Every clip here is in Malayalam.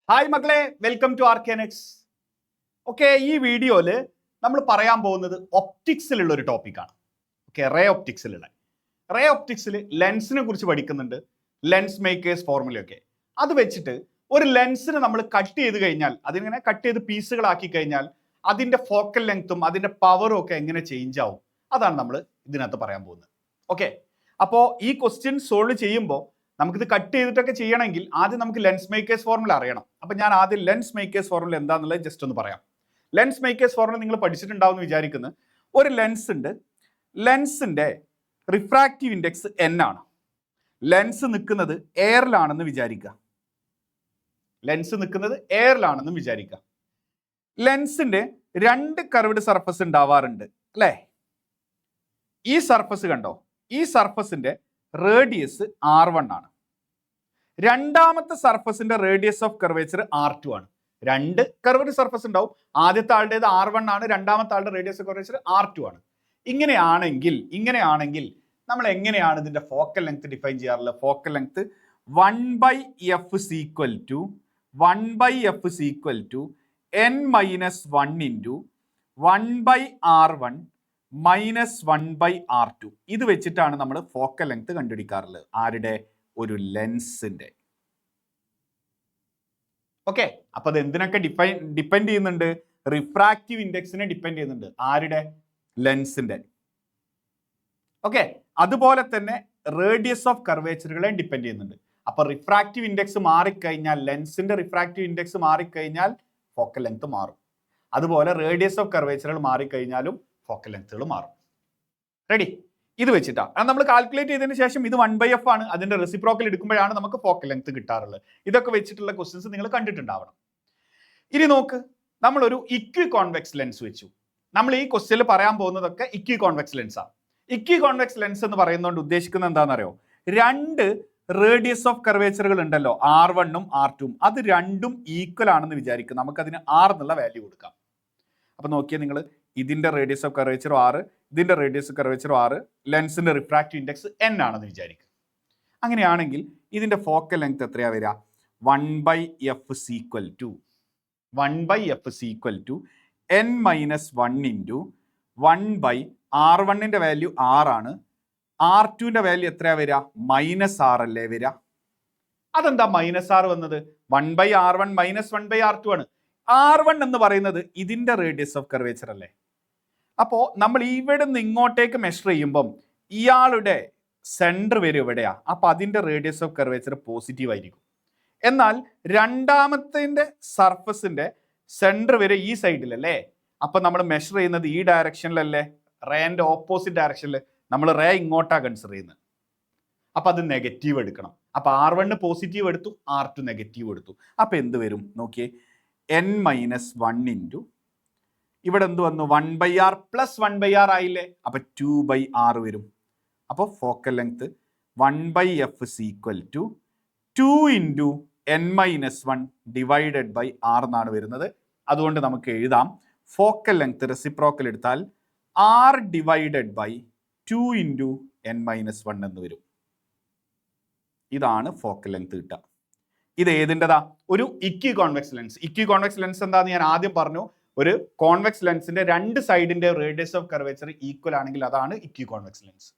ഹായ് മക്കളെ, വെൽക്കം ടു ആർക്കാനെക്സ്. ഓക്കെ, ഈ വീഡിയോയിൽ നമ്മൾ പറയാൻ പോകുന്നത് ഒപ്റ്റിക്സിലുള്ള ഒരു ടോപ്പിക്കാണ്. ഓക്കെ, റേ ഒപ്റ്റിക്സിൽ ലെൻസിനെ കുറിച്ച് പഠിക്കുന്നുണ്ട്, ലെൻസ് മേക്കേഴ്സ് ഫോർമുലയൊക്കെ. അത് വെച്ചിട്ട് ഒരു ലെൻസിനെ നമ്മൾ കട്ട് ചെയ്ത് കഴിഞ്ഞാൽ, അതിങ്ങനെ കട്ട് ചെയ്ത് പീസുകളാക്കി കഴിഞ്ഞാൽ അതിൻ്റെ ഫോക്കൽ ലെങ്ത്തും അതിൻ്റെ പവറും ഒക്കെ എങ്ങനെ ചേഞ്ച് ആവും, അതാണ് നമ്മൾ ഇതിനകത്ത് പറയാൻ പോകുന്നത്. ഓക്കെ, അപ്പോൾ ഈ ക്വസ്റ്റ്യൻ സോൾവ് ചെയ്യുമ്പോൾ നമുക്കിത് കട്ട് ചെയ്തിട്ടൊക്കെ ചെയ്യണമെങ്കിൽ ആദ്യം നമുക്ക് ലെൻസ് മേക്കേഴ്സ് ഫോർമുല അറിയണം. അപ്പം ഞാൻ ആദ്യം ലെൻസ് മേക്കേഴ്സ് ഫോർമുല എന്താണെന്നുള്ളത് ജസ്റ്റ് ഒന്ന് പറയാം. ലെൻസ് മേക്കേഴ്സ് ഫോർമുല നിങ്ങൾ പഠിച്ചിട്ടുണ്ടാവും എന്ന് വിചാരിക്കുന്നു. ഒരു ലെൻസ് ഉണ്ട്, ലെൻസിൻ്റെ റിഫ്രാക്റ്റീവ് ഇൻഡെക്സ് n ആണ്. ലെൻസ് നിൽക്കുന്നത് എയറിലാണെന്ന് വിചാരിക്കുക. ലെൻസിൻ്റെ രണ്ട് കർവ്ഡ് സർഫസ് ഉണ്ടാവാറുണ്ട് അല്ലേ? ഈ സർഫസ് കണ്ടോ, ഈ സർഫസിൻ്റെ റേഡിയസ് R1 ആണ്. രണ്ടാമത്തെ സർഫസിന്റെ റേഡിയസ് ഓഫ് കർവേച്ചർ R2 ആണ്. രണ്ട് കർവ്ഡ് സർഫസ് ഉണ്ടാവും. ആദ്യത്തെ ആളുടേത് R1 ആണ്, രണ്ടാമത്തെ ആളുടെ റേഡിയസ് ഓഫ് കർവേച്ചർ R2 ആണ്. ഇങ്ങനെയാണെങ്കിൽ നമ്മൾ എങ്ങനെയാണ് ഇതിന്റെ ഫോക്കൽ ലെങ്ത് ഡിഫൈൻ ചെയ്യാറുള്ളത്? Focal length 1/f is equal to n-1 into 1/r1 minus 1/r2. ഇത് വെച്ചിട്ടാണ് നമ്മൾ ഫോക്കൽ ലെങ്ത് കണ്ടുപിടിക്കാറുള്ളത്. ആരുടെ? ഒരു ലെൻസിന്റെ. ഓക്കെ, അപ്പൊ അത് എന്തിനൊക്കെ ഡിപ്പെൻഡ് ചെയ്യുന്നുണ്ട്? റിഫ്രാക്റ്റീവ് ഇൻഡെക്സിനെ ഡിപ്പെൻഡ് ചെയ്യുന്നുണ്ട്. ആരുടെ? ലെൻസിന്റെ. ഓക്കെ, അതുപോലെ തന്നെ റേഡിയസ് ഓഫ് കർവേച്ചറുകളെ ഡിപ്പെൻഡ് ചെയ്യുന്നുണ്ട്. അപ്പൊ റിഫ്രാക്റ്റീവ് ഇൻഡെക്സ് മാറിക്കഴിഞ്ഞാൽ, ലെൻസിന്റെ റിഫ്രാക്റ്റീവ് ഇൻഡെക്സ് മാറിക്കഴിഞ്ഞാൽ ഫോക്കൽ ലെങ്ത് മാറും. അതുപോലെ റേഡിയസ് ഓഫ് കർവേച്ചറുകൾ മാറിക്കഴിഞ്ഞാലും ഫോക്കൽ ലെങ്ത്തുകൾ മാറും. റെഡി? ഇത് വെച്ചിട്ടാണ് നമ്മൾ കാൽക്കുലേറ്റ് ചെയ്തതിന് ശേഷം ഇത് 1/f ആണ്, അതിന്റെ റെസിപ്രോക്കൽ എടുക്കുമ്പോഴാണ് നമുക്ക് ഫോക്കൽ ലെങ്ത് കിട്ടാറുള്ളത്. ഇതൊക്കെ വെച്ചിട്ടുള്ള ക്വസ്റ്റ്യൻസ് നിങ്ങൾ കണ്ടിട്ടുണ്ടാവണം. ഇനി നോക്ക്, നമ്മളൊരു ഇക്വി കോൺവെക്സ് ലെൻസ് വെച്ചു. നമ്മൾ ഈ ക്വസ്റ്റ്യനിൽ പറയാൻ പോകുന്നതൊക്കെ ഇക്വി കോൺവെക്സ് ലെൻസാണ്. ഇക്വി കോൺവെക്സ് ലെൻസ് എന്ന് പറയുന്നതുകൊണ്ട് ഉദ്ദേശിക്കുന്നത് എന്താണെന്നറിയോ? രണ്ട് റേഡിയസ് ഓഫ് കർവേച്ചറുകൾ ഉണ്ടല്ലോ, R1ഉം R2ഉം, അത് രണ്ടും ഈക്വൽ ആണെന്ന് വിചാരിക്കും. നമുക്കതിന് R എന്നുള്ള വാല്യൂ കൊടുക്കാം. അപ്പൊ നോക്കിയാൽ നിങ്ങൾ, ഇതിന്റെ റേഡിയസ് ഓഫ് കർവേച്ചർ 6, ഇതിന്റെ റേഡിയസ് ഓഫ് കർവേച്ചർ 6, ലെൻസിന്റെ റിഫ്രാക്റ്റീവ് ഇൻഡെക്സ് n ആണെന്ന് വിചാരിക്കുക. അങ്ങനെയാണെങ്കിൽ ഇതിന്റെ ഫോക്കൽ ലെങ്ത് എത്രയാ വരിക? 1/f is equal to n-1 into 1/r1ന്റെ വാല്യൂ 6 ആണ്, R2ന്റെ വാല്യൂ എത്രയാ വരിക? -6 അല്ലേ വരിക? അതെന്താ -6 വന്നത്? 1/r1 മൈനസ് 1/r2 ആണ്. R1 എന്ന് പറയുന്നത് ഇതിന്റെ റേഡിയസ് ഓഫ് കർവേച്ചർ അല്ലേ? അപ്പോൾ നമ്മൾ ഇവിടെ നിന്ന് ഇങ്ങോട്ടേക്ക് മെഷർ ചെയ്യുമ്പം ഇയാളുടെ സെൻറ്റർ വരും എവിടെയാ? അപ്പോൾ അതിന്റെ റേഡിയസ് ഓഫ് കർവേച്ചർ പോസിറ്റീവ് ആയിരിക്കും. എന്നാൽ രണ്ടാമത്തെ സർഫസിന്റെ സെൻറ്റർ വരെ ഈ സൈഡിലല്ലേ? അപ്പം നമ്മൾ മെഷർ ചെയ്യുന്നത് ഈ ഡയറക്ഷനിലല്ലേ? റേന്റെ ഓപ്പോസിറ്റ് ഡയറക്ഷനിൽ. നമ്മൾ റേ ഇങ്ങോട്ടാ കൺസിഡർ ചെയ്യുന്നത്. അപ്പം അത് നെഗറ്റീവ് എടുക്കണം. അപ്പം R1 പോസിറ്റീവ് എടുത്തു, R2 നെഗറ്റീവ് എടുത്തു. അപ്പം എന്ത് വരും നോക്കിയേ? n-1 into ഇവിടെ എന്ത് വന്നു? 1/r പ്ലസ് 1/r ആയില്ലേ? അപ്പൊ 2/r വരും. അപ്പോൾ focal length 1/f is equal to 2 into n-1 divided by r എന്നാണ് വരുന്നത്. അതുകൊണ്ട് നമുക്ക് എഴുതാം, ഫോക്കൽ ലെങ്ത് റെസിപ്രോക്കൽ എടുത്താൽ r divided by 2 into n-1 എന്ന് വരും. ഇതാണ് ഫോക്കൽ ലെങ്ത് കിട്ടുക. ഇത് ഏതിൻ്റെതാ? ഒരു ഇക്വി കോൺവെക്സ് ലെൻസ്. ഇക്വി കോൺവെക്സ് ലെൻസ് എന്താന്ന് ഞാൻ ആദ്യം പറഞ്ഞു. ഒരു കോൺവെക്സ് ലെൻസിന്റെ രണ്ട് സൈഡിന്റെ റേഡിയസ് ഓഫ് കർവേച്ചർ ഈക്വൽ ആണെങ്കിൽ അതാണ് ഇക്വി കോൺവെക്സ് ലെൻസ്.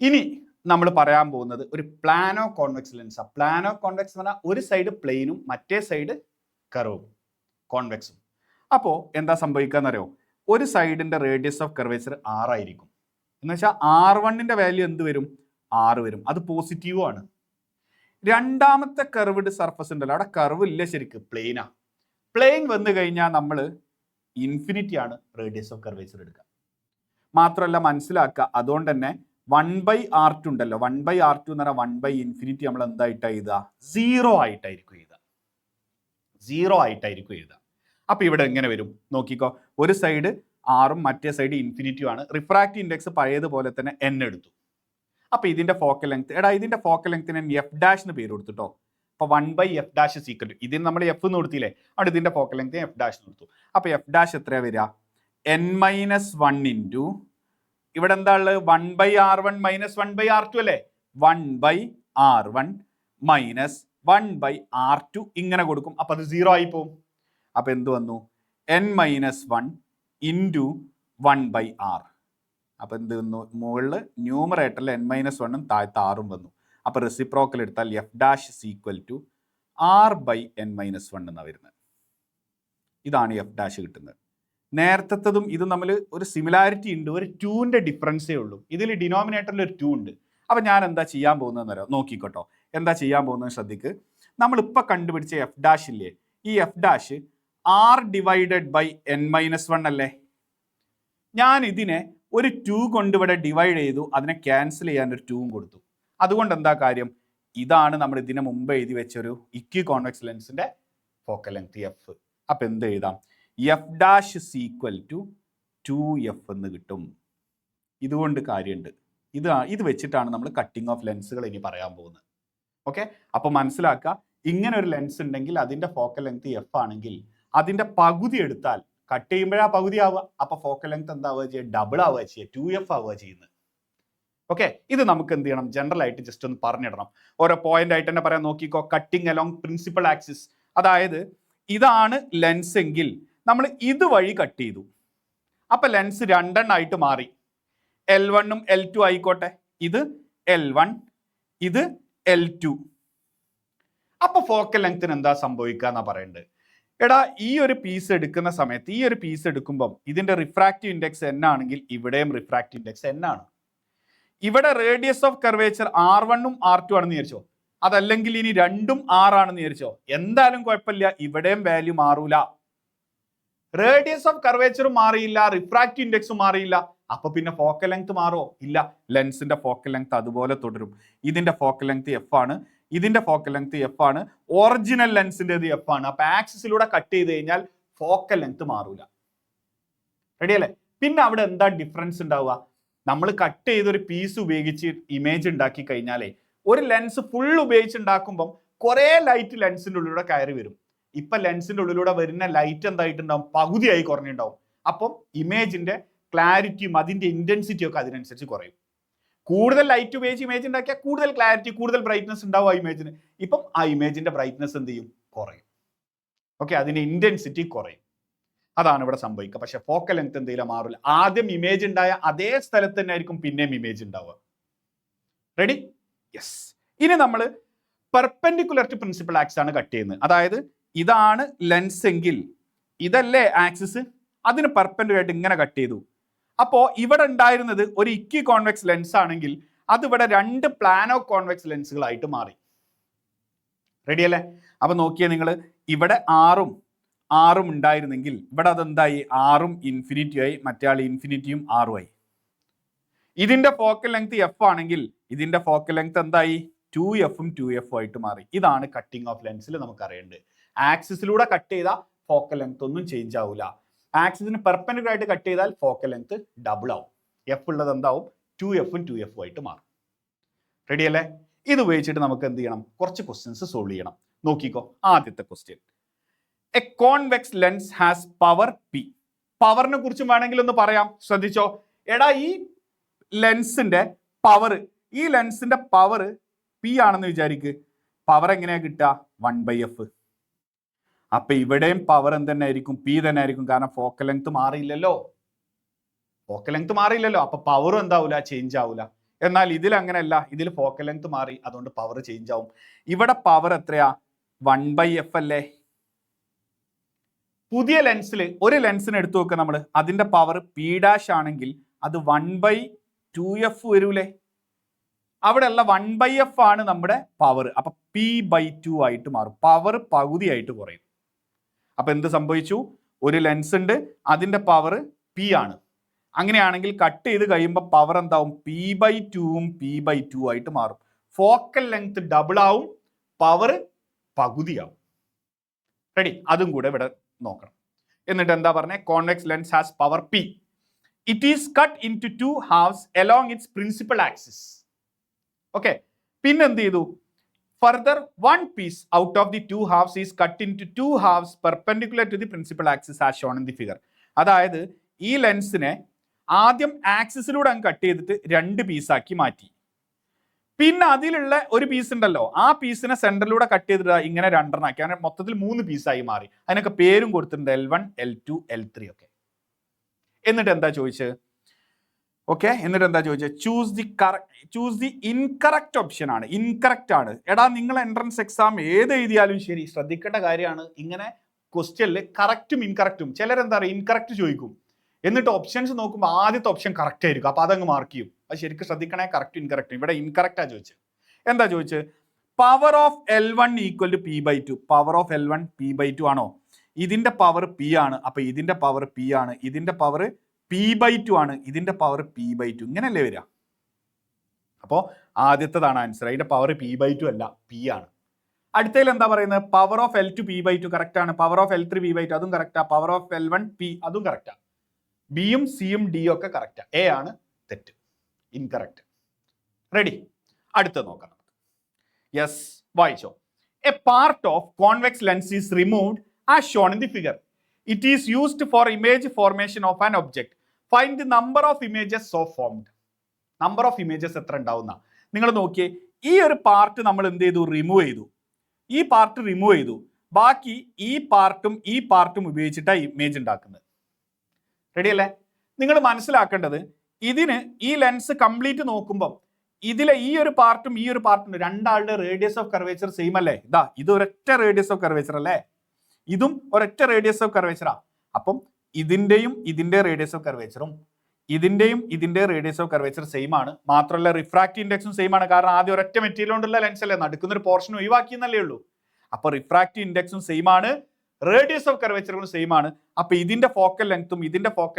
ഇനി നമ്മൾ പറയാൻ പോകുന്നത് ഒരു പ്ലാനോ കോൺവെക്സ് ലെൻസാണ്. പ്ലാനോ കോൺവെക്സ് എന്ന് പറഞ്ഞാൽ ഒരു സൈഡ് പ്ലെയിനും മറ്റേ സൈഡ് കർവും കോൺവെക്സും. അപ്പോൾ എന്താ സംഭവിക്കാന്നറിയോ? ഒരു സൈഡിന്റെ റേഡിയസ് ഓഫ് കർവേച്ചർ 6 ആയിരിക്കും. എന്ന് വെച്ചാൽ R1ന്റെ വാല്യൂ എന്ത് വരും? 6 വരും. അത് പോസിറ്റീവും ആണ്. രണ്ടാമത്തെ കർവ്ഡ് സർഫസ് ഉണ്ടല്ലോ, അവിടെ കർവ് ഇല്ല, ശരിക്കും പ്ലെയിനാ. പ്ലെയിൻ വന്നു കഴിഞ്ഞാൽ നമ്മൾ ഇൻഫിനിറ്റി ആണ് റേഡിയസ് ഓഫ് കർവേച്ചർ എടുക്കുക. മാത്രമല്ല മനസ്സിലാക്കുക, അതുകൊണ്ട് തന്നെ 1/r2 ഉണ്ടല്ലോ, 1/r2 എന്ന് പറഞ്ഞാൽ 1/∞ നമ്മൾ എന്തായിട്ടാ എഴുതുക? 0 ആയിട്ടായിരിക്കും എഴുതുക. അപ്പൊ ഇവിടെ എങ്ങനെ വരും നോക്കിക്കോ? ഒരു സൈഡ് ആറും മറ്റേ സൈഡ് ഇൻഫിനിറ്റിയും ആണ്. റിഫ്രാക്റ്റീവ് ഇൻഡെക്സ് പഴയതുപോലെ തന്നെ n എടുത്തു. അപ്പൊ ഇതിന്റെ ഫോക്കൽ ലെങ്ത്, ഇതിന്റെ ഫോക്കൽ ലെങ്ത്തിന് f' എന്ന് പേര് കൊടുത്തിട്ടോ. അപ്പൊ 1/f' is equal to, ഇതിന് നമ്മൾ f എന്ന് കൊടുത്തില്ലേ, അവിടെ ഇതിന്റെ ഫോക്കൽ ലെങ്ത് f' എന്ന് കൊടുത്തു. അപ്പൊ f' എത്രയാ വരിക? n-1 into ഇവിടെ എന്താ ഉള്ളത്? 1/r1 മൈനസ് 1/r2 അല്ലേ? 1/r1 മൈനസ് 1/r2 ഇങ്ങനെ കൊടുക്കും. അപ്പൊ അത് 0 ആയി പോകും. അപ്പൊ എന്ത് വന്നു? n-1 into 1/r. അപ്പൊ എന്ത് വന്നു? മുകളിൽ ന്യൂമറേറ്ററിൽ n-1 താഴത്തെ ആറും വന്നു. അപ്പൊ റെസിപ്രോക്കൽ എടുത്താൽ f dash is equal to r/n-1 എന്നാണ് വരുന്നത്. ഇതാണ് എഫ് ഡാഷ് കിട്ടുന്നത്. നേരത്തതും ഇതും തമ്മിൽ ഒരു സിമിലാരിറ്റി ഉണ്ട്, ഒരു 2ന്റെ ഡിഫറൻസേ ഉള്ളൂ. ഇതിൽ ഡിനോമിനേറ്ററിൽ ഒരു 2 ഉണ്ട്. അപ്പൊ ഞാൻ എന്താ ചെയ്യാൻ പോകുന്നതെന്ന് നോക്കിക്കോട്ടോ. എന്താ ചെയ്യാൻ പോകുന്നത് ശ്രദ്ധിക്ക്. നമ്മളിപ്പോൾ കണ്ടുപിടിച്ച എഫ് ഡാഷ് ഇല്ലേ, ഈ എഫ് ഡാഷ് r/n-1 അല്ലേ. ഞാൻ ഇതിനെ ഒരു 2 കൊണ്ട് ഇവിടെ ഡിവൈഡ് ചെയ്തു, അതിനെ ക്യാൻസൽ ചെയ്യാൻ ഒരു 2 കൊടുത്തു. അതുകൊണ്ട് എന്താ കാര്യം? ഇതാണ് നമ്മൾ ഇതിന് മുമ്പ് എഴുതി വെച്ചൊരു ഇക്വി കോൺവെക്സ് ലെൻസിന്റെ ഫോക്കൽ ലെങ്ത് എഫ്. അപ്പൊ എന്ത് എഴുതാം? F dash is equal to 2f എന്ന് കിട്ടും. ഇതുകൊണ്ട് കാര്യമുണ്ട്. ഇത് വെച്ചിട്ടാണ് നമ്മൾ കട്ടിങ് ഓഫ് ലെൻസുകൾ ഇനി പറയാൻ പോകുന്നത്. ഓക്കെ, അപ്പൊ മനസ്സിലാക്കുക, ഇങ്ങനെ ഒരു ലെൻസ് ഉണ്ടെങ്കിൽ അതിന്റെ ഫോക്കൽ ലെങ്ത് എഫ് ആണെങ്കിൽ അതിന്റെ പകുതി എടുത്താൽ കട്ട് ചെയ്യുമ്പോഴാ പകുതി ആവുക. അപ്പൊ ഫോക്കൽ ലെങ്ത് എന്താവുക ചെയ്യുക? ഡബിൾ ആവുക ചെയ്യുക, 2f ആവുക ചെയ്യുന്നത്. ഓക്കെ, ഇത് നമുക്ക് എന്ത് ചെയ്യണം? ജനറൽ ആയിട്ട് ജസ്റ്റ് ഒന്ന് പറഞ്ഞിടണം. ഓരോ പോയിന്റ് ആയിട്ട് തന്നെ പറയാൻ നോക്കിക്കോ. കട്ടിങ് അലോങ് പ്രിൻസിപ്പൽ ആക്സിസ്, അതായത് ഇതാണ് ലെൻസ് എങ്കിൽ നമ്മൾ ഇതുവഴി കട്ട് ചെയ്തു. അപ്പൊ ലെൻസ് രണ്ടെണ്ണമായിട്ട് മാറി. L1 L2 ആയിക്കോട്ടെ. ഇത് L1, ഇത് L2. അപ്പൊ ഫോക്കൽ ലെങ്ത്തിന് എന്താ സംഭവിക്കുക എന്നാ പറയേണ്ടത്. എടാ, ഈ ഒരു പീസ് എടുക്കുന്ന സമയത്ത്, ഈ ഒരു പീസ് എടുക്കുമ്പം ഇതിന്റെ റിഫ്രാക്റ്റീവ് ഇൻഡെക്സ് n ആണെങ്കിൽ ഇവിടെയും റിഫ്രാക്റ്റീവ് ഇൻഡെക്സ് n ആണ്. ഇവിടെ radius of curvature R1 R2 ആണെന്ന് വിചാരിച്ചോ. അതല്ലെങ്കിൽ ഇനി രണ്ടും R ആണെന്ന് വിചാരിച്ചോ. എന്തായാലും കുഴപ്പമില്ല, ഇവിടെയും വാല്യൂ മാറൂല. റേഡിയസ് ഓഫ് കർവേച്ചറും മാറിയില്ല, റിഫ്രാക്റ്റീവ് ഇൻഡെക്സും മാറിയില്ല. അപ്പൊ പിന്നെ ഫോക്കൽ ലെങ്ത് മാറോ? ഇല്ല. ലെൻസിന്റെ ഫോക്കൽ ലെങ്ത് അതുപോലെ തുടരും. ഇതിന്റെ ഫോക്കൽ ലെങ്ത് എഫ് ആണ്, ഇതിന്റെ ഫോക്കൽ ലെങ്ത് എഫ് ആണ്, ഒറിജിനൽ ലെൻസിന്റേത് എഫ് ആണ്. അപ്പൊ ആക്സിസിലൂടെ കട്ട് ചെയ്ത് കഴിഞ്ഞാൽ ഫോക്കൽ ലെങ്ത് മാറൂല. റെഡി അല്ലേ? പിന്നെ അവിടെ എന്താ ഡിഫറൻസ് ഉണ്ടാവുക? നമ്മൾ കട്ട് ചെയ്തൊരു പീസ് ഉപയോഗിച്ച് ഇമേജ് ഉണ്ടാക്കി കഴിഞ്ഞാലേ, ഒരു ലെൻസ് ഫുൾ ഉപയോഗിച്ചുണ്ടാക്കുമ്പം കുറെ ലൈറ്റ് ലെൻസിന്റെ ഉള്ളിലൂടെ കയറി വരും. ഇപ്പൊ ലെൻസിന്റെ ഉള്ളിലൂടെ വരുന്ന ലൈറ്റ് എന്തായിട്ടുണ്ടാവും? പകുതിയായി കുറഞ്ഞിട്ടുണ്ടാവും. അപ്പം ഇമേജിന്റെ ക്ലാരിറ്റിയും അതിന്റെ ഇന്റൻസിറ്റിയും ഒക്കെ അതിനനുസരിച്ച് കുറയും. കൂടുതൽ ലൈറ്റ് ഉപയോഗിച്ച് ഇമേജ് ഉണ്ടാക്കിയാൽ കൂടുതൽ ക്ലാരിറ്റി, കൂടുതൽ ബ്രൈറ്റ്നസ് ഉണ്ടാവും ആ ഇമേജിന്. ഇപ്പം ആ ഇമേജിന്റെ ബ്രൈറ്റ്നസ് എന്ത് ചെയ്യും? കുറയും. ഓക്കെ, അതിന്റെ ഇന്റൻസിറ്റി കുറയും. അതാണ് ഇവിടെ സംഭവിക്കുക. പക്ഷെ ഫോക്കൽ ലെങ്ത് എന്തെങ്കിലും മാറില്ല. ആദ്യം ഇമേജ് ഉണ്ടായ അതേ സ്ഥലത്ത് തന്നെ ആയിരിക്കും പിന്നെയും ഇമേജ് ഉണ്ടാവുക. റെഡി? യെസ്. ഇനി നമ്മൾ പെർപെൻഡിക്കുലർ ടു പ്രിൻസിപ്പൽ ആക്സിസ് ആണ് കട്ട് ചെയ്യുന്നത്. അതായത് ഇതാണ് ലെൻസ് എങ്കിൽ ഇതല്ലേ ആക്സിസ്, അതിന് പെർപെൻഡിക്കുലർ ആയിട്ട് ഇങ്ങനെ കട്ട് ചെയ്തു. അപ്പോ ഇവിടെ ഉണ്ടായിരുന്നത് ഒരു ഇക്വി കോൺവെക്സ് ലെൻസ് ആണെങ്കിൽ അതിവിടെ രണ്ട് പ്ലാനോ കോൺവെക്സ് ലെൻസുകളായിട്ട് മാറി. റെഡി അല്ലേ? അപ്പൊ നോക്കിയേ നിങ്ങൾ, ഇവിടെ ആറും ഉണ്ടായിരുന്നെങ്കിൽ ഇവിടെ അതെന്തായി? ആറും ഇൻഫിനിറ്റി ആയി, മറ്റേ ആൾ ഇൻഫിനിറ്റിയും ആറും ആയി. ഇതിന്റെ ഫോക്കൽ ലെങ്ത് എഫ് ആണെങ്കിൽ ഇതിന്റെ ഫോക്കൽ ലെങ്ത് എന്തായി? 2fഉം 2f ആയിട്ട് മാറി. ഇതാണ് കട്ടിങ് ഓഫ് ലെൻസിൽ നമുക്ക് അറിയേണ്ടത്. ആക്സിസിലൂടെ കട്ട് ചെയ്താൽ ഫോക്കൽ ലെങ്ത് ഒന്നും ചേഞ്ച് ആവില്ല. ആക്സിസിന് പെർപെൻഡിക്കുലർ ആയിട്ട് കട്ട് ചെയ്താൽ ഫോക്കൽ ലെങ്ത് ഡബിൾ ആവും. എഫ് ഉള്ളത് എന്താവും? 2fഉം 2f ആയിട്ട് മാറും. റെഡി അല്ലേ? ഇത് ഉപയോഗിച്ചിട്ട് നമുക്ക് എന്ത് ചെയ്യണം? കുറച്ച് ക്വസ്റ്റ്യൻസ് സോൾവ് ചെയ്യണം. നോക്കിക്കോ. ആദ്യത്തെ question, A convex lens has power P. പവറിനെ കുറിച്ചും വേണമെങ്കിൽ ഒന്ന് പറയാം. ശ്രദ്ധിച്ചോ. എടാ, ഈ ലെൻസിന്റെ പവർ പി ആണെന്ന് വിചാരിക്ക്. പവർ എങ്ങനെയാ കിട്ടുക? 1/f. അപ്പൊ ഇവിടെയും പവർ എന്തെന്നെ ആയിരിക്കും? പി തന്നെ ആയിരിക്കും. കാരണം ഫോക്കൽ ലെങ്ത് മാറിയില്ലല്ലോ. അപ്പൊ പവറും എന്താവൂല? ചേഞ്ച് ആവൂല. എന്നാൽ ഇതിൽ അങ്ങനെയല്ല. ഇതിൽ ഫോക്കൽ ലെങ്ത് മാറി, അതുകൊണ്ട് പവർ ചേഞ്ച് ആവും. ഇവിടെ പവർ എത്രയാ? 1/f അല്ലേ? പുതിയ ലെൻസിൽ ഒരു ലെൻസിന് എടുത്തു നോക്കുക നമ്മൾ, അതിന്റെ പവർ പി ഡാഷ് ആണെങ്കിൽ അത് 1/2f വരൂലേ? അവിടെ ഉള്ള 1/f ആണ് നമ്മുടെ പവർ. അപ്പൊ p/2 ആയിട്ട് മാറും. പവർ പകുതിയായിട്ട് കുറയും. അപ്പൊ എന്ത് സംഭവിച്ചു? ഒരു ലെൻസ് ഉണ്ട്, അതിന്റെ പവർ പി ആണ്. അങ്ങനെയാണെങ്കിൽ കട്ട് ചെയ്ത് കഴിയുമ്പോൾ പവർ എന്താവും? p/2ഉം p/2 ആയിട്ട് മാറും. ഫോക്കൽ ലെങ്ത് ഡബിൾ ആവും, പവർ പകുതിയാവും. റെഡി? അതും കൂടെ ഇവിടെ നോക്കണം. എന്നിട്ട് എന്താ പറഞ്ഞേ? Convex lens has power P. It is cut into 2 halves along its principal axis. Okay, പിന്നെന്ത് ചെയ്തു? Further one piece out of the 2 halves is cut into 2 halves perpendicular to the principal axis as shown in the figure. അതായത് ഈ ലെൻസിനെ ആദ്യം ആക്സിസിലൂടെ അങ്ങ് കട്ട് ചെയ്തിട്ട് 2 പീസാക്കി മാറ്റി. പിന്നെ അതിലുള്ള ഒരു പീസ് ഉണ്ടല്ലോ, ആ പീസിനെ സെന്ററിലൂടെ കട്ട് ചെയ്തിട്ട് ഇങ്ങനെ രണ്ടെണ്ണം ആക്കി, അങ്ങനെ മൊത്തത്തിൽ 3 പീസായി മാറി. അതിനൊക്കെ പേരും കൊടുത്തിട്ടുണ്ട്, L1, L2, L3 ഒക്കെ. എന്നിട്ട് എന്താ ചോദിച്ചത്? ഓക്കെ, എന്നിട്ട് എന്താ ചോദിച്ചത്? ചൂസ് ദി ഇൻകറക്റ്റ് ഓപ്ഷൻ ആണ്. ഇൻകറക്റ്റ് ആണ്. എടാ, നിങ്ങൾ എൻട്രൻസ് എക്സാം ഏത് എഴുതിയാലും ശരി ശ്രദ്ധിക്കേണ്ട കാര്യമാണ്, ഇങ്ങനെ ക്വസ്റ്റ്യനിൽ കറക്റ്റും ഇൻകറക്റ്റും. ചിലരെന്താ പറയുക, ഇൻകറക്റ്റ് ചോദിക്കും, എന്നിട്ട് ഓപ്ഷൻസ് നോക്കുമ്പോൾ ആദ്യത്തെ ഓപ്ഷൻ കറക്റ്റ് ആയിരിക്കും, അപ്പോൾ അതങ്ങ് മാർക്ക് ചെയ്യും. അത് ശരിക്കും ശ്രദ്ധിക്കണേ, കറക്റ്റും ഇൻകറക്റ്റും. ഇവിടെ ഇൻകറക്റ്റാണ് ചോദിച്ചത്. എന്താ ചോദിച്ചത്? Power of L1 equal to P/2. Power of L1 P/2 ആണോ? ഇതിന്റെ പവർ P ആണ്, അപ്പൊ ഇതിന്റെ പവർ P ആണ്. ഇതിന്റെ പവർ P/2 ആണ്, ഇതിന്റെ പവർ P/2. ഇങ്ങനെയല്ലേ വരിക? അപ്പോൾ ആദ്യത്തേതാണ് ആൻസർ. അതിന്റെ പവർ P/2 അല്ല, P ആണ്. അടുത്തതിൽ എന്താ പറയുന്നത്? Power of L2 P/2 correct ആണ്. പവർ ഓഫ് L3 P/2 അതും correct. Power of L1 P അതും കറക്റ്റാ. ബിയും സിയും ഡിയും ഒക്കെ കറക്റ്റാ. എ ആണ് തെറ്റ്, ഇൻകറക്റ്റ്. റെഡി? അടുത്ത നോക്കാം. യെസ്, വായിച്ചോ. A part of convex lens is removed as shown in the figure. It is used for image formation of an object. Find the number of images so formed. Number of images എത്ര ഉണ്ടാവുന്ന? നിങ്ങൾ നോക്കിയേ, ഈ ഒരു പാർട്ട് നമ്മൾ എന്ത് ചെയ്തു? റിമൂവ് ചെയ്തു. ഈ പാർട്ട് റിമൂവ് ചെയ്തു, ബാക്കി ഈ പാർട്ടും ഉപയോഗിച്ചിട്ടാണ് ഇമേജ് ഉണ്ടാക്കുന്നത്. റെഡി അല്ലേ? നിങ്ങൾ മനസ്സിലാക്കേണ്ടത്, ഇതിന് ഈ ലെൻസ് കംപ്ലീറ്റ് നോക്കുമ്പോൾ ഇതിലെ ഈ ഒരു പാർട്ടും രണ്ടാളുടെ റേഡിയസ് ഓഫ് കർവേച്ചർ സെയിം അല്ലേ? ഇത് ഒരൊറ്റ റേഡിയസ് ഓഫ് കർവേച്ചർ അല്ലേ? ഇതും ഒരൊറ്റ റേഡിയസ് ഓഫ് കർവേച്ചറാ. അപ്പം ഇതിന്റെ റേഡിയസ് ഓഫ് കർവേച്ചറും ഇതിന്റെ റേഡിയസ് ഓഫ് കർവേച്ചർ സെയിം ആണ്. മാത്രമല്ല റിഫ്രാക്റ്റീവ് ഇൻഡെക്സും സെയിം ആണ്. കാരണം ആദ്യം ഒരൊറ്റ മെറ്റീരിയൽ കൊണ്ടുള്ള ലെൻസ് അല്ലേ, നടക്കുന്ന ഒരു പോർഷൻ ഒഴിവാക്കിയെന്നല്ലേ ഉള്ളൂ. അപ്പൊ റിഫ്രാക്റ്റീവ് ഇൻഡെക്സും സെയിം ആണ്, റേഡിയസ് ഓഫ് കർവേച്ചറും സെയിം ആണ്. അപ്പൊ ഇതിന്റെ ഫോക്കൽ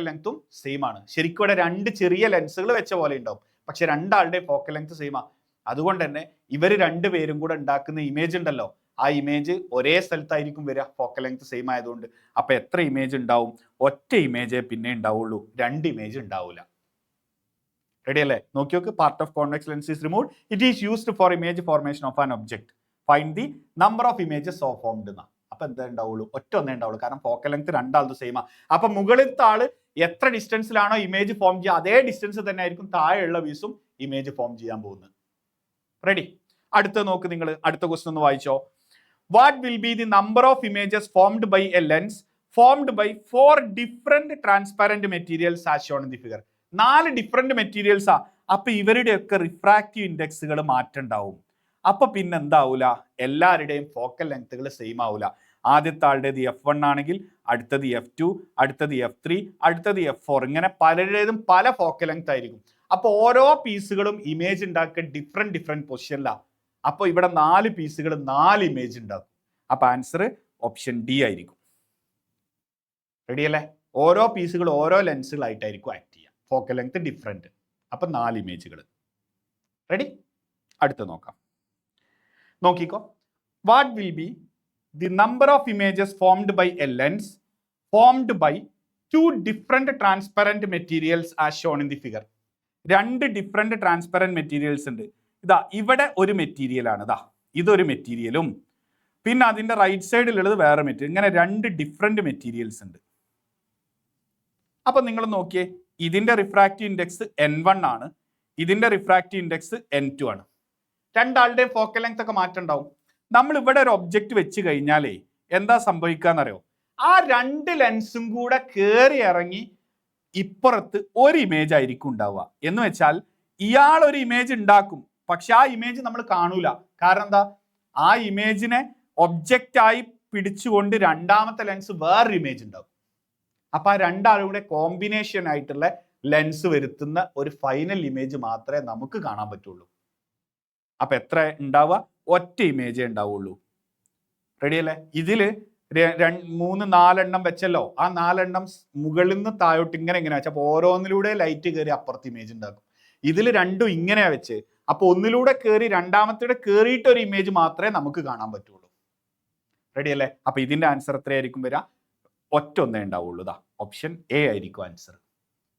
ലെങ്ത്തും സെയിം ആണ്. ശരിക്കും ഇവിടെ 2 ചെറിയ ലെൻസുകൾ വെച്ച പോലെ ഉണ്ടാവും, പക്ഷെ രണ്ടാളുടെ ഫോക്കൽ ലെങ്ത് സെയിം ആണ്. അതുകൊണ്ട് തന്നെ ഇവർ രണ്ടുപേരും കൂടെ ഉണ്ടാക്കുന്ന ഇമേജ് ഉണ്ടല്ലോ, ആ ഇമേജ് ഒരേ സ്ഥലത്തായിരിക്കും വരിക, ഫോക്കൽ ലെങ്ത് സെയിം ആയതുകൊണ്ട്. അപ്പൊ എത്ര ഇമേജ് ഉണ്ടാവും? ഒറ്റ ഇമേജേ പിന്നെ ഉണ്ടാവുള്ളൂ, 2 ഇമേജ് ഉണ്ടാവില്ല. റെഡി അല്ലേ? നോക്കി നോക്ക്. Part of convex lens is removed. It is used for image formation of an object. Find the number of images so formed എന്നാ. അപ്പൊ എന്താ ഉണ്ടാവുള്ളൂ? ഒറ്റ ഉണ്ടാവുള്ളൂ, കാരണം ഫോക്കൽ ലെങ്ത് രണ്ടാളത് സെയിം ആണ്. അപ്പൊ മുകളിലത്തെ ആള് എത്ര ഡിസ്റ്റൻസിലാണോ ഇമേജ് ഫോം ചെയ്യുക, അതേ ഡിസ്റ്റൻസ് തന്നെ ആയിരിക്കും താഴെയുള്ള പീസും ഇമേജ് ഫോം ചെയ്യാൻ പോകുന്നത്. റെഡി? അടുത്ത നോക്ക് നിങ്ങൾ. അടുത്ത ക്വസ്റ്റ്യൻ ഒന്ന് വായിച്ചോ. What will be the number of images formed by a lens formed by 4 different transparent materials as shown in the figure. 4 different മെറ്റീരിയൽസാ. അപ്പൊ ഇവരുടെയൊക്കെ റിഫ്രാക്റ്റീവ് ഇൻഡെക്സുകൾ മാറ്റണ്ടാവും. അപ്പൊ പിന്നെ എന്താവൂല? എല്ലാവരുടെയും ഫോക്കൽ ലെങ്ത്തുകൾ സെയിം ആവൂല. ആദ്യത്തെ ആളുടേത് F1 ആണെങ്കിൽ അടുത്തത് F2, അടുത്തത് F3, അടുത്തത് F4, ഇങ്ങനെ പലരുടേതും പല ഫോക്കൽ ലെങ്ത് ആയിരിക്കും. അപ്പൊ ഓരോ പീസുകളും ഇമേജ് ഉണ്ടാക്കുക ഡിഫറെന്റ് പൊസിഷനിലാണ്. അപ്പൊ ഇവിടെ 4 പീസുകൾ 4 ഇമേജ് ഉണ്ടാക്കും. അപ്പൊ ആൻസർ ഓപ്ഷൻ ഡി ആയിരിക്കും. റെഡി അല്ലേ? ഓരോ പീസുകൾ ഓരോ ലെൻസുകളായിട്ടായിരിക്കും ആക്ട് ചെയ്യുക, ഫോക്കൽ ലെങ്ത് ഡിഫറെന്റ്. അപ്പൊ 4 ഇമേജുകൾ. റെഡി? അടുത്ത് നോക്കാം. നോക്കിക്കോ. What will be the number of images formed by a lens formed by 2 different transparent materials as shown in the figure. 2 different transparent materials ഉണ്ട്. ഇവിടെ ഒരു മെറ്റീരിയൽ ആണ്, ഇതൊരു മെറ്റീരിയലും പിന്നെ അതിന്റെ റൈറ്റ് സൈഡിലുള്ളത് വേറെ മെറ്റീരിയൽ. ഇങ്ങനെ 2 ഡിഫറെന്റ് മെറ്റീരിയൽസ് ഉണ്ട്. അപ്പൊ നിങ്ങൾ നോക്കിയേ, ഇതിന്റെ റിഫ്രാക്റ്റീവ് ഇൻഡെക്സ് N1 ആണ്, ഇതിന്റെ റിഫ്രാക്റ്റീവ് ഇൻഡെക്സ് N2 ആണ്. രണ്ടാളുടെയും ഫോക്കൽ ലെങ്ത് ഒക്കെ മാറ്റം ഉണ്ടാവും. നമ്മൾ ഇവിടെ ഒരു ഒബ്ജക്റ്റ് വെച്ച് കഴിഞ്ഞാലേ എന്താ സംഭവിക്കാന്നറിയോ? ആ 2 ലെൻസും കൂടെ കയറി ഇറങ്ങി ഇപ്പുറത്ത് ഒരു ഇമേജ് ആയിരിക്കും ഉണ്ടാവുക. എന്ന് വെച്ചാൽ ഇയാൾ ഒരു ഇമേജ് ഉണ്ടാക്കും, പക്ഷെ ആ ഇമേജ് നമ്മൾ കാണൂല. കാരണം എന്താ? ആ ഇമേജിനെ ഒബ്ജക്റ്റായി പിടിച്ചുകൊണ്ട് രണ്ടാമത്തെ ലെൻസ് വേറൊരു ഇമേജ് ഉണ്ടാവും. അപ്പൊ ആ രണ്ടാളും കൂടെ കോമ്പിനേഷൻ ആയിട്ടുള്ള ലെൻസ് വരുത്തുന്ന ഒരു ഫൈനൽ ഇമേജ് മാത്രമേ നമുക്ക് കാണാൻ പറ്റുള്ളൂ. അപ്പൊ എത്ര ഉണ്ടാവുക? ഒറ്റ ഇമേജേ ഉണ്ടാവുള്ളൂ. റെഡി അല്ലേ? ഇതില് 3, 4 എണ്ണം വെച്ചല്ലോ, ആ 4 എണ്ണം മുകളിൽ നിന്ന് താഴോട്ട് ഇങ്ങനെ വെച്ചാൽ അപ്പൊ ഓരോന്നിലൂടെ ലൈറ്റ് കയറി അപ്പുറത്ത് ഇമേജ് ഉണ്ടാക്കും. ഇതിൽ രണ്ടും ഇങ്ങനെയാ വെച്ച്, അപ്പൊ ഒന്നിലൂടെ കയറി രണ്ടാമത്തെ കയറിയിട്ട് ഒരു ഇമേജ് മാത്രമേ നമുക്ക് കാണാൻ പറ്റുള്ളൂ. റെഡി അല്ലേ? അപ്പൊ ഇതിന്റെ ആൻസർ എത്രയായിരിക്കും വരിക? ഒറ്റ ഒന്നേ ഉണ്ടാവുള്ളൂ. ഓപ്ഷൻ എ ആയിരിക്കും ആൻസർ.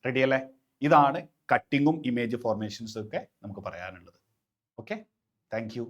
റെഡി അല്ലേ? ഇതാണ് കട്ടിങ്ങും ഇമേജ് ഫോർമേഷൻസും ഒക്കെ നമുക്ക് പറയാനുള്ളത്. Okay, thank you.